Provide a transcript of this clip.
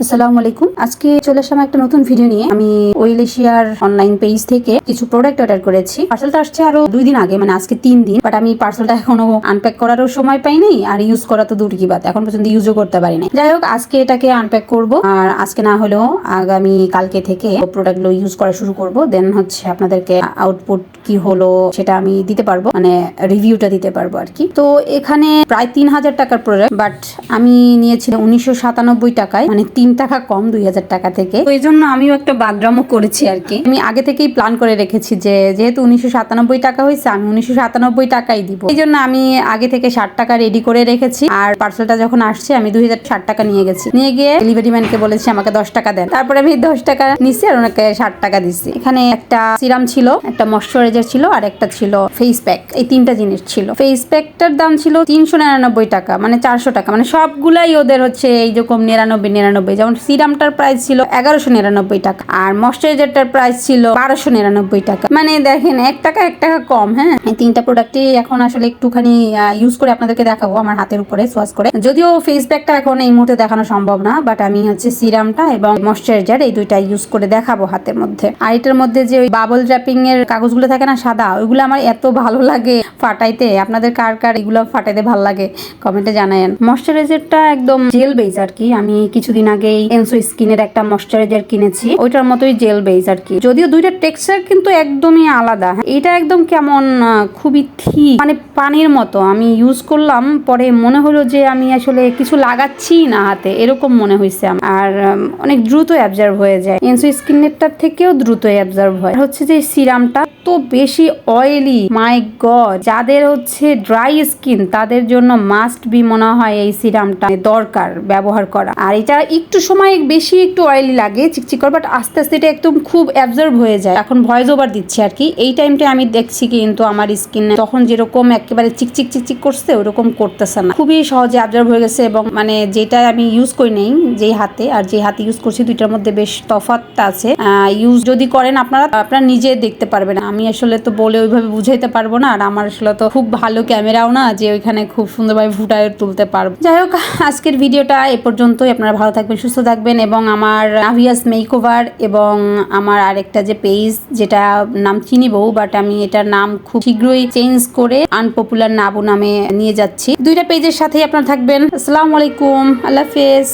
আসসালামু আলাইকুম। আজকে চলে আসলাম একটা নতুন ভিডিও নিয়ে। আমি ওয়েল এশিয়ার অনলাইন পেজ থেকে কিছু প্রোডাক্ট অর্ডার করেছি। পার্সেলটা আসছে আরো 2 দিন আগে, মানে আজকে 3 দিন। বাট আমি পার্সেলটা এখনো আনপ্যাক করারও সময় পাইনি, আর ইউজ করা তো দূর কি বাত, এখন পর্যন্ত ইউজও করতে পারিনি। যাই হোক, আজকে এটাকে আনপ্যাক করব, আর আজকে না হলেও আগামী কালকে থেকে প্রোডাক্টগুলো ইউজ করা শুরু করব। দেন হচ্ছে আপনাদেরকে আউটপুট কি হলো সেটা আমি দিতে পারবো, মানে রিভিউটা দিতে পারবো আর কি। তো এখানে প্রায় 3000 টাকার প্রোডাক্ট, বাট আমি নিয়েছিলাম 1997 টাকায়, মানে 3 টাকা কম 2000 টাকা থেকে। তো এই জন্য আমিও একটা বাদরামও করেছি আর কি। আমি আগে থেকেই প্ল্যান করে রেখেছি যে যেহেতু 1997 টাকা হয়েছে, আমি 1997 টাকাই দিব। এই জন্য আমি আগে থেকে 60 টাকা রেডি করে রেখেছি। আর পার্সেলটা যখন আসছে আমি 2060 টাকা নিয়ে গেছি। নিয়ে গিয়ে ডেলিভারি ম্যানকে বলেছি আমাকে 10 টাকা দেন। তারপরে আমি 10 টাকা নিচ্ছি আর ওনাকে 60 টাকা দিচ্ছি। এখানে একটা সিরাম ছিল, একটা ময়শ্চারাইজার ছিল, আর একটা ছিল ফেস প্যাক। এই 3টা জিনিস ছিল। ফেস প্যাকটার দাম ছিল 399 টাকা, মানে 400 টাকা, মানে সবগুলাই ওদের হচ্ছে এইরকম 99। যেমন সিরামটার প্রাইস ছিল 1199 টাকা, আর ময়শ্চারাইজারটার প্রাইস ছিল 1299 টাকা। মানে দেখেন 1 টাকা কম। হ্যাঁ, এই 3টা প্রোডাক্টই এখন আসলে একটুখানি ইউজ করে আপনাদেরকে দেখাবো আমার হাতের উপরে সোয়াচ করে। যদিও ফেস প্যাকটা এখন এই মুহূর্তে দেখানো সম্ভব না, বাট আমি হচ্ছে সিরামটা এবং ময়শ্চারাইজার এই দুইটা ইউজ করে দেখাবো হাতের মধ্যে। আর এটার মধ্যে যে ওই বাবল র্যাপিং এর কাগজগুলো থাকে না সাদা, ওইগুলো আমার এত ভালো লাগে ফাটাইতে। আপনাদের কার কার এগুলো ফাটাইতে ভালো লাগে কমেন্টে জানায়েন। ময়শ্চারাইজারটা একদম জেল বেস আর কি। আমি কিছুদিন আগেই এনসো স্কিনের একটা ময়শ্চারাইজার কিনেছি, ওইটার মতোই জেল বেস আর কি। যদিও দুইটা টেক্সচার কিন্তু একদমই আলাদা। এটা একদম কেমন খুবই থিক, মানে পানির মতো। আমি ইউজ করলাম, পরে মনে হলো যে আমি আসলে কিছু লাগাচ্ছি না হাতে, এরকম মনে হয়েছে। আর অনেক দ্রুত অ্যাবজর্ব হয়ে যায়, এনসো স্কিনেরটার থেকেও দ্রুত অ্যাবজর্ব হয়। হচ্ছে যে সিরামটা তো বেশি অয়েলি, মাই গড, যাদের হচ্ছে ড্রাই স্কিন তাদের জন্য মাস্ট বি মনে হয় এই সিরামটা দরকার ব্যবহার করা। আর এটা একটু সময় বেশি একটু অয়েলি লাগে, চিকচিকর, বাট আস্তে আস্তে এটা একদম খুব অ্যাবজর্ব হয়ে যায়। এখন ভয়েস ওভার দিচ্ছি আর কি। এই টাইমটা আমি দেখছি কিন্তু আমার স্কিন তখন যেরকম একেবারে চিকচিক করছে ওরকম করতেছে না, খুবই সহজে অ্যাবজর্ব হয়ে গেছে। এবং মানে যেটা আমি ইউজ করি নেই যেই হাতে, আর যে হাতে ইউজ করছি দুইটার মধ্যে বেশ তফাৎটা আছে। ইউজ যদি করেন আপনারা নিজে দেখতে পারবেন। আমি আসলে তো বলে ওইভাবে বুঝাইতে পারবো না, আর আমার আসলে তো খুব ভালো ক্যামেরাও না যে ওইখানে খুব সুন্দরভাবে ফুটায় তুলতে পারবো। যাই হোক, আজকের ভিডিওটা এ পর্যন্তই। আপনারা ভালো থাকবেন, সুস্থ থাকবেন, এবং আমার নাভিয়াস মেকওভার এবং আমার আরেকটা যে পেজ, যেটা নাম চিনি বউ, বাট আমি এটার নাম খুব শীঘ্রই চেঞ্জ করে আনপপুলার নাবু নামে নিয়ে যাচ্ছি। দুইটা পেজের সাথেই আপনারা থাকবেন। আসসালামু আলাইকুম, আল্লাহ হাফেজ।